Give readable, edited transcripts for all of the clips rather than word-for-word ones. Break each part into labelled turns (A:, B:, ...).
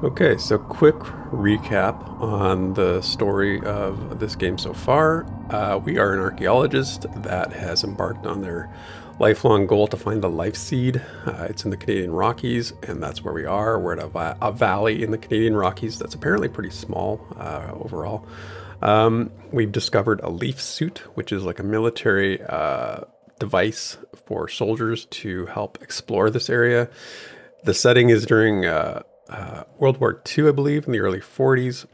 A: Okay, so quick recap on the story of this game so far. We are an archaeologist that has embarked on their lifelong goal to find the life seed. It's in the Canadian Rockies, and that's where we are. We're at a valley in the Canadian Rockies that's apparently pretty small overall. We've discovered a leaf suit, which is like a military device for soldiers to help explore this area. The setting is during World War II, I believe, in the early 40s.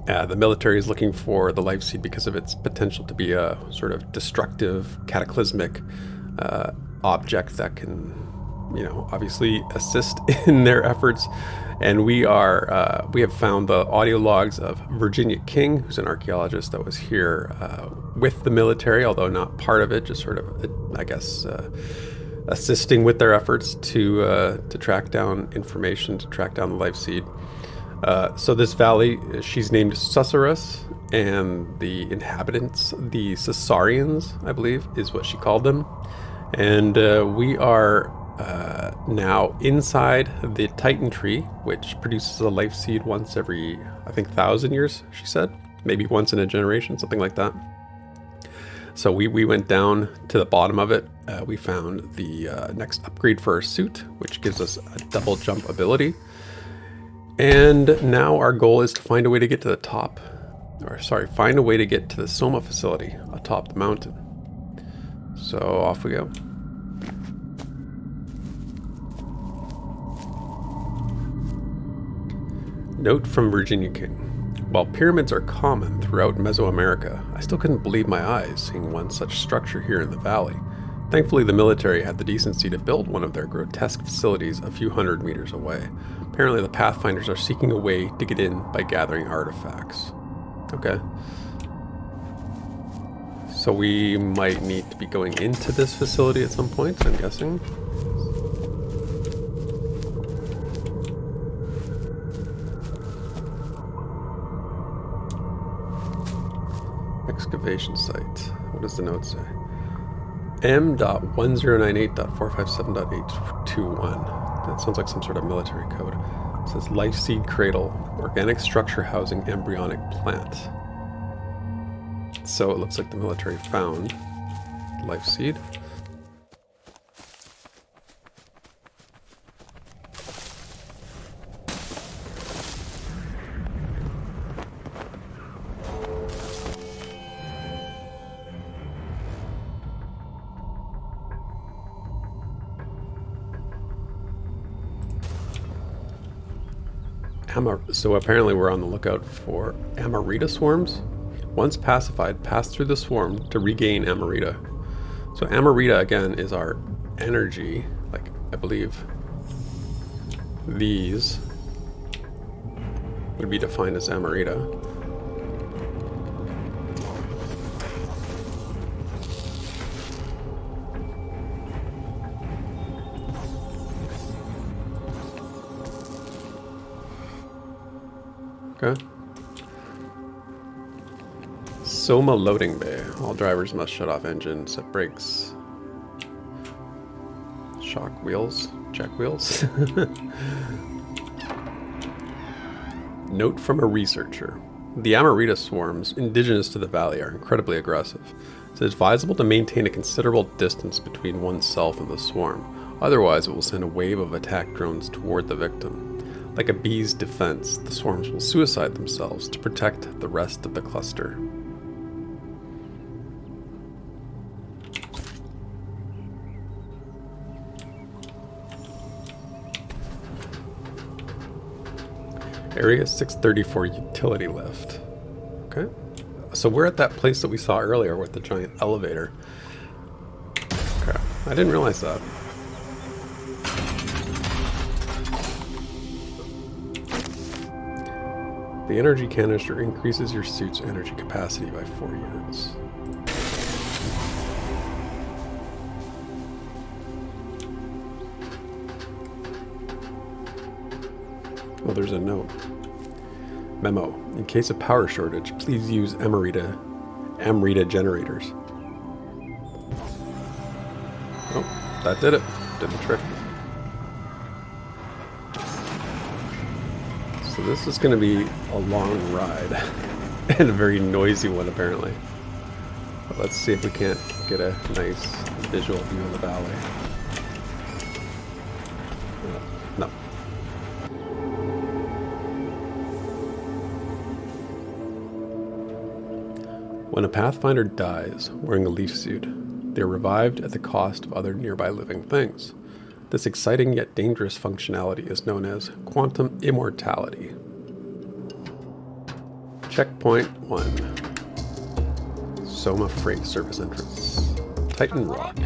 A: The military is looking for the life seed because of its potential to be a sort of destructive, cataclysmic object that can, obviously assist in their efforts. And we have found the audio logs of Virginia King, who's an archaeologist that was here with the military, although not part of it, just sort of, I guess, assisting with their efforts to track down information, to track down the life seed. So this valley, she's named Susurrus, and the inhabitants, the Caesarians, I believe, is what she called them. And we are now inside the Titan tree, which produces a life seed once every, I think, 1,000 years, she said. Maybe once in a generation, something like that. So we went down to the bottom of it. We found the next upgrade for our suit, which gives us a double jump ability. And now our goal is to find a way to get to the top, find a way to get to the Soma facility atop the mountain. So off we go. Note from Virginia King. While pyramids are common throughout Mesoamerica, I still couldn't believe my eyes seeing one such structure here in the valley. Thankfully, the military had the decency to build one of their grotesque facilities a few hundred meters away. Apparently, the Pathfinders are seeking a way to get in by gathering artifacts. Okay. So we might need to be going into this facility at some point, I'm guessing. Excavation site. What does the note say? M.1098.457.821. That sounds like some sort of military code. It says life seed cradle, organic structure housing embryonic plant. So it looks like the military found life seed. So apparently we're on the lookout for Amarita swarms. Once pacified, pass through the swarm to regain Amarita. So Amarita, again, is our energy. Like, I believe these would be defined as Amarita. Okay. Soma loading bay. All drivers must shut off engine, set brakes. Shock wheels. Check wheels. Note from a researcher. The Amarita swarms, indigenous to the valley, are incredibly aggressive. It's advisable to maintain a considerable distance between oneself and the swarm. Otherwise, it will send a wave of attack drones toward the victim. Like a bee's defense, the swarms will suicide themselves to protect the rest of the cluster. Area 634 utility lift. Okay. So we're at that place that we saw earlier with the giant elevator. Okay. I didn't realize that. The energy canister increases your suit's energy capacity by 4 units. Oh, there's a note. Memo. In case of power shortage, please use Amarita generators. Oh, that did it. Did the trick. So this is going to be a long ride and a very noisy one apparently. But let's see if we can't get a nice visual view of the valley. No. When a Pathfinder dies wearing a leaf suit, they are revived at the cost of other nearby living things. This exciting yet dangerous functionality is known as quantum immortality. Checkpoint 1. Soma Freight Service entrance. Titan Rock.
B: The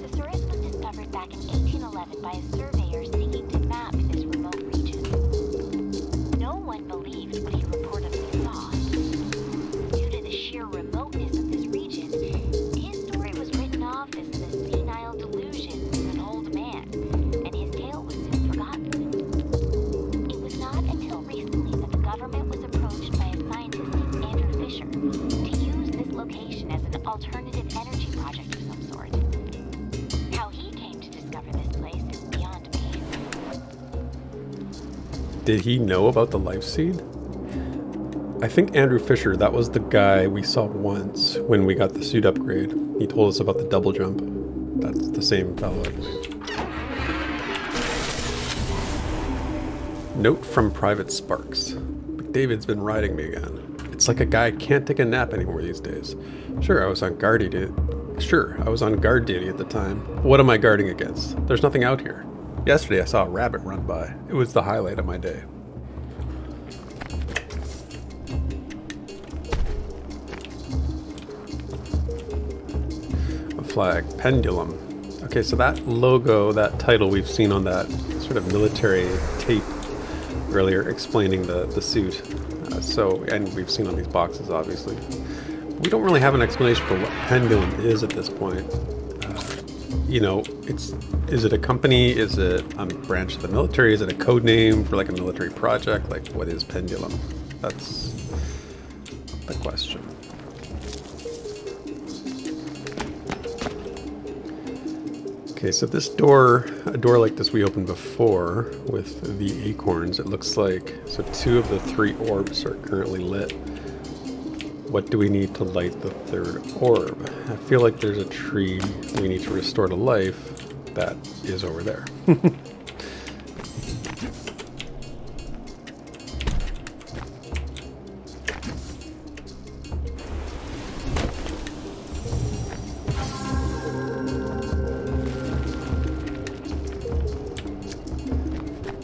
B: Thesaurus was discovered back in 1811 by a surveyor seeking to map this remote region. No one believed what he reportedly saw. Due to the sheer remoteness of this region, his story was written off as the senile delusions of an old man, and his tale was soon forgotten. It was not until recently that the government was approached by a scientist named Andrew Fisher to use this location as an alternative energy project of some sort. How he came to discover this place is beyond me.
A: Did he know about the life seed? I think Andrew Fisher, that was the guy we saw once when we got the suit upgrade. He told us about the double jump. That's the same fellow, I believe. Note from Private Sparks. McDavid's been riding me again. It's like a guy can't take a nap anymore these days. Sure, I was on guard duty at the time. What am I guarding against? There's nothing out here. Yesterday I saw a rabbit run by. It was the highlight of my day. A flag. Pendulum. Okay, so that logo, that title we've seen on that sort of military tape earlier explaining the suit. And we've seen on these boxes, obviously. We don't really have an explanation for what Pendulum is at this point. Is it a company? Is it a branch of the military? Is it a code name for like a military project? Like, what is Pendulum? That's the question. Okay, so this door, a door like this we opened before with the acorns, it looks like, so 2 of the 3 orbs are currently lit. What do we need to light the 3rd orb? I feel like there's a tree we need to restore to life that is over there.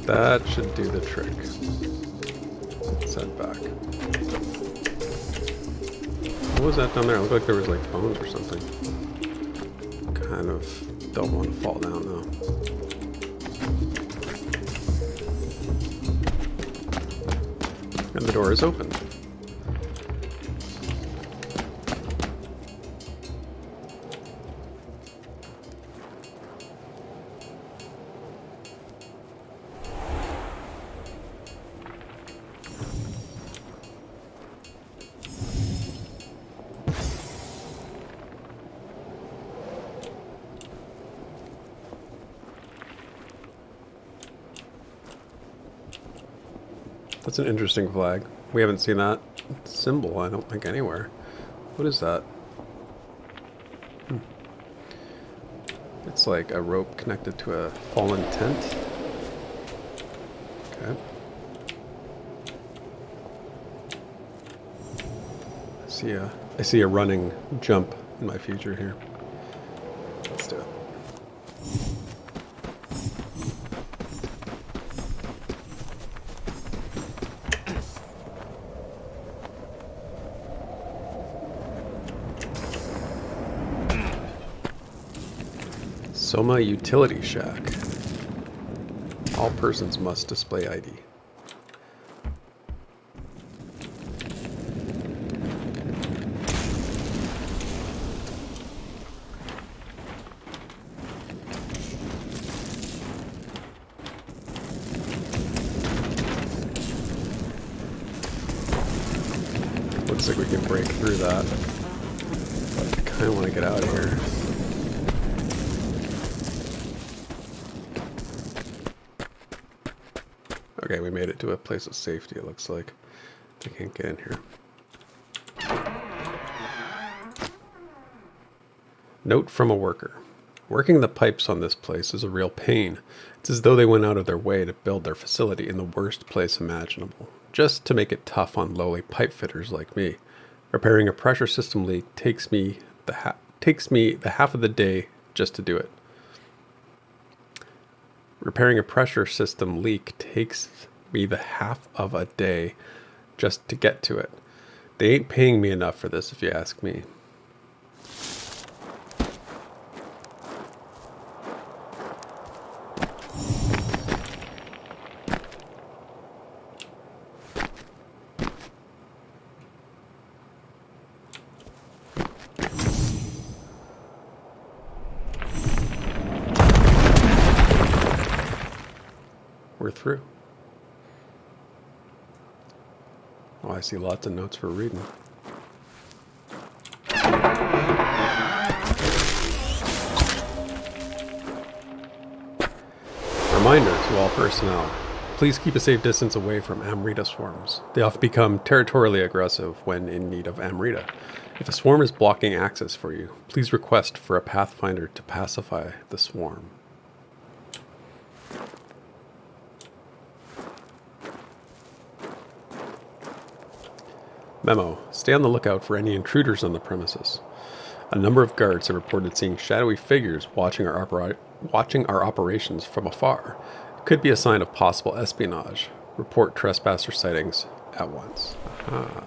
A: That should do the trick. Let's head back. What was that down there? It looked like there was like bones or something. Kind of don't want to fall down though. And the door is open. That's an interesting flag. We haven't seen that symbol, I don't think, anywhere. What is that? It's like a rope connected to a fallen tent. Okay. I see a running jump in my future here. Let's do it. Soma Utility Shack. All persons must display ID. Looks like we can break through that. But I kind of want to get out of here. Okay, we made it to a place of safety, it looks like. I can't get in here. Note from a worker. Working the pipes on this place is a real pain. It's as though they went out of their way to build their facility in the worst place imaginable, just to make it tough on lowly pipe fitters like me. Repairing a pressure system leak takes me the half of the day just to do it. Repairing a pressure system leak takes me the half of a day just to get to it. They ain't paying me enough for this, if you ask me. We're through. Oh, I see lots of notes for reading. Reminder to all personnel. Please keep a safe distance away from Amrita swarms. They often become territorially aggressive when in need of Amrita. If a swarm is blocking access for you, please request for a Pathfinder to pacify the swarm. Memo. Stay on the lookout for any intruders on the premises. A number of guards have reported seeing shadowy figures watching our operations from afar. It could be a sign of possible espionage. Report trespasser sightings at once. Aha.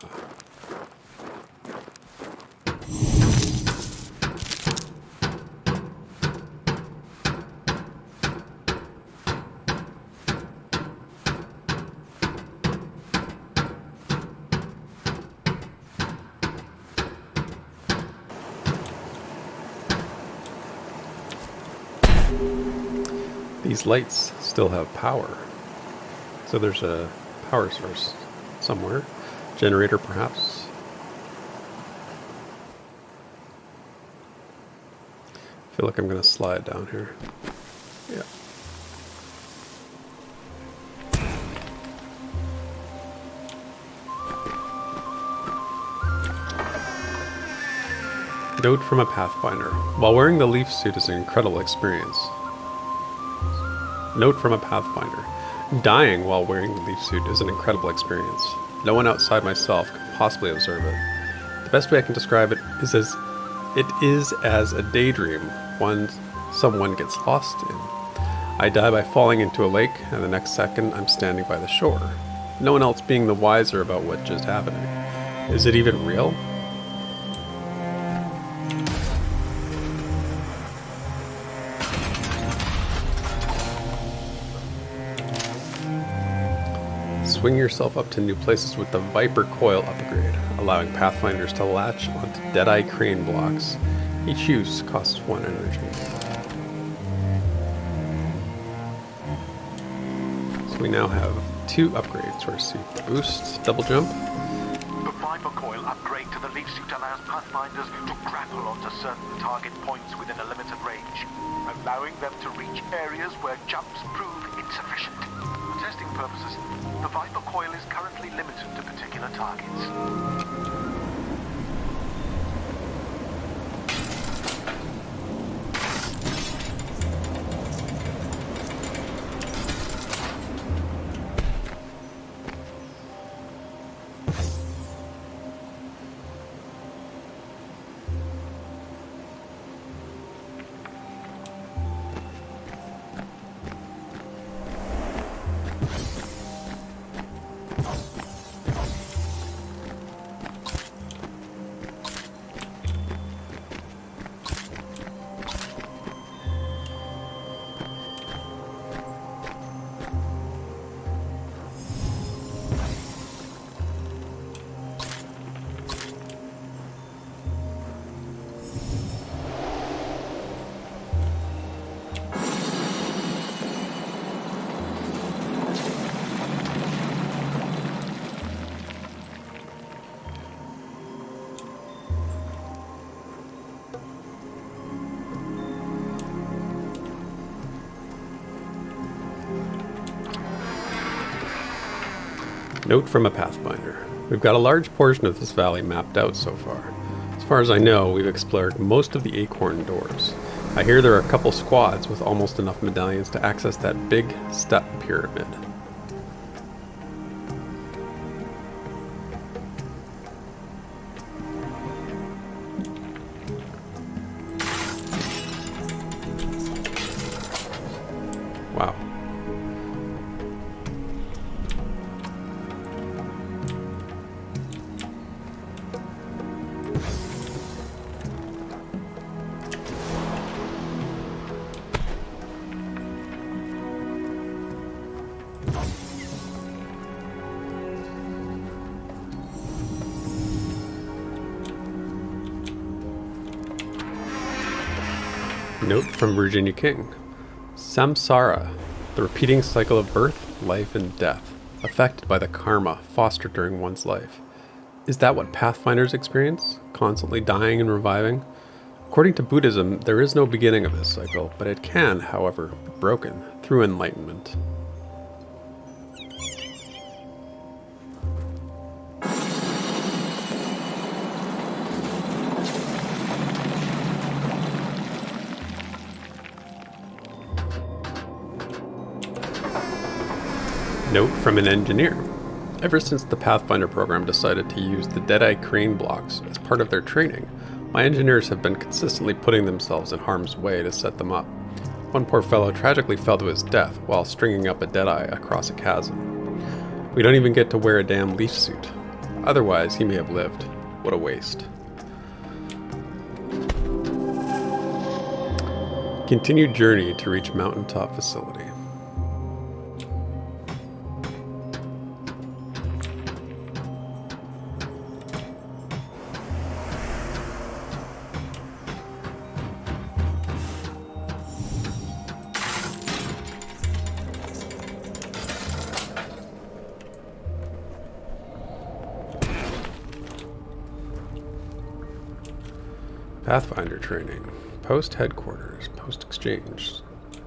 A: These lights still have power. So there's a power source somewhere. Generator, perhaps. I feel like I'm going to slide down here. Yeah. Note from a Pathfinder. While wearing the leaf suit is an incredible experience. Note from a Pathfinder. Dying while wearing the leaf suit is an incredible experience. No one outside myself could possibly observe it. The best way I can describe it is as a daydream someone gets lost in. I die by falling into a lake, and the next second I'm standing by the shore. No one else being the wiser about what just happened to me. Is it even real? Swing yourself up to new places with the Viper Coil upgrade, allowing Pathfinders to latch onto Deadeye crane blocks. Each use costs 1 energy. So we now have 2 upgrades to our suit. Boost, double jump.
C: The Viper Coil upgrade to the leaf suit allows Pathfinders to grapple onto certain target points within a limited range, allowing them to reach areas where jumps prove insufficient. For testing purposes, the Viper Coil is currently limited to particular targets.
A: Note from a Pathfinder. We've got a large portion of this valley mapped out so far. As far as I know, we've explored most of the acorn doors. I hear there are a couple squads with almost enough medallions to access that big step pyramid. Wow. Note from Virginia King. Samsara, the repeating cycle of birth, life, and death, affected by the karma fostered during one's life. Is that what Pathfinders experience? Constantly dying and reviving? According to Buddhism, there is no beginning of this cycle, but it can, however, be broken through enlightenment. Note from an engineer. Ever since the Pathfinder program decided to use the Deadeye crane blocks as part of their training, my engineers have been consistently putting themselves in harm's way to set them up. One poor fellow tragically fell to his death while stringing up a Deadeye across a chasm. We don't even get to wear a damn leaf suit. Otherwise, he may have lived. What a waste. Continued journey to reach mountaintop facility. Pathfinder training. Post headquarters. Post exchange.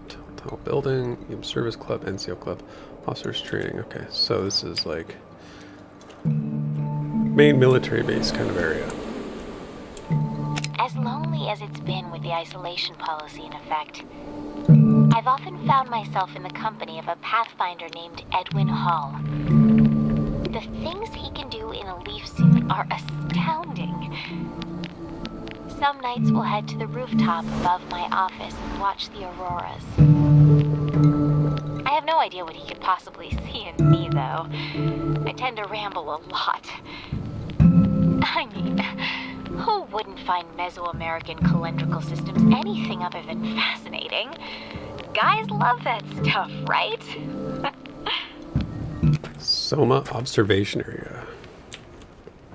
A: Telltale building. EM service club. NCO club. Officers training. Okay, so this is like main military base kind of area.
B: As lonely as it's been with the isolation policy in effect, I've often found myself in the company of a Pathfinder named Edwin Hall. The things he can do in a leaf suit are astounding. Some nights we'll head to the rooftop above my office and watch the auroras. I have no idea what he could possibly see in me, though. I tend to ramble a lot. I mean, who wouldn't find Mesoamerican calendrical systems anything other than fascinating? Guys love that stuff, right?
A: Soma observation area.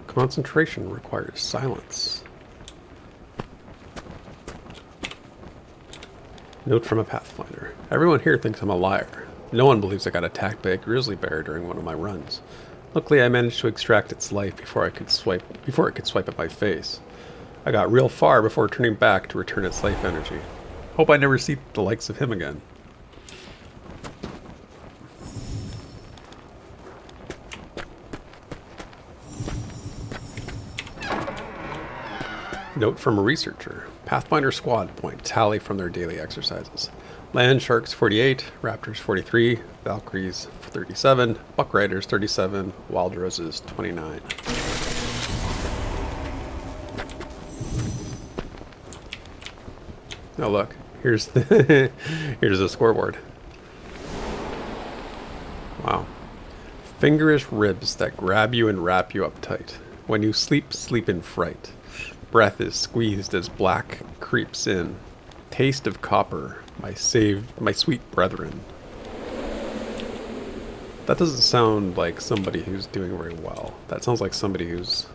A: Concentration requires silence. Note from a Pathfinder. Everyone here thinks I'm a liar. No one believes I got attacked by a grizzly bear during one of my runs. Luckily, I managed to extract its life before it could swipe at my face. I got real far before turning back to return its life energy. Hope I never see the likes of him again. Note from a researcher. Pathfinder squad point tally from their daily exercises. Land Sharks 48, Raptors 43, Valkyries 37, Buck Riders 37, Wild Roses 29. Oh look, here's the here's the scoreboard. Wow. Fingerish ribs that grab you and wrap you up tight. When you sleep, sleep in fright. Breath is squeezed as black creeps in. Taste of copper, my sweet brethren. That doesn't sound like somebody who's doing very well. That sounds like somebody who's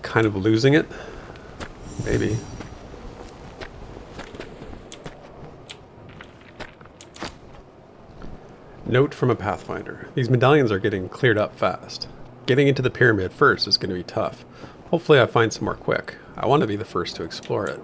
A: kind of losing it. Maybe. Note from a Pathfinder. These medallions are getting cleared up fast. Getting into the pyramid first is going to be tough. Hopefully I find some more quick. I want to be the first to explore it.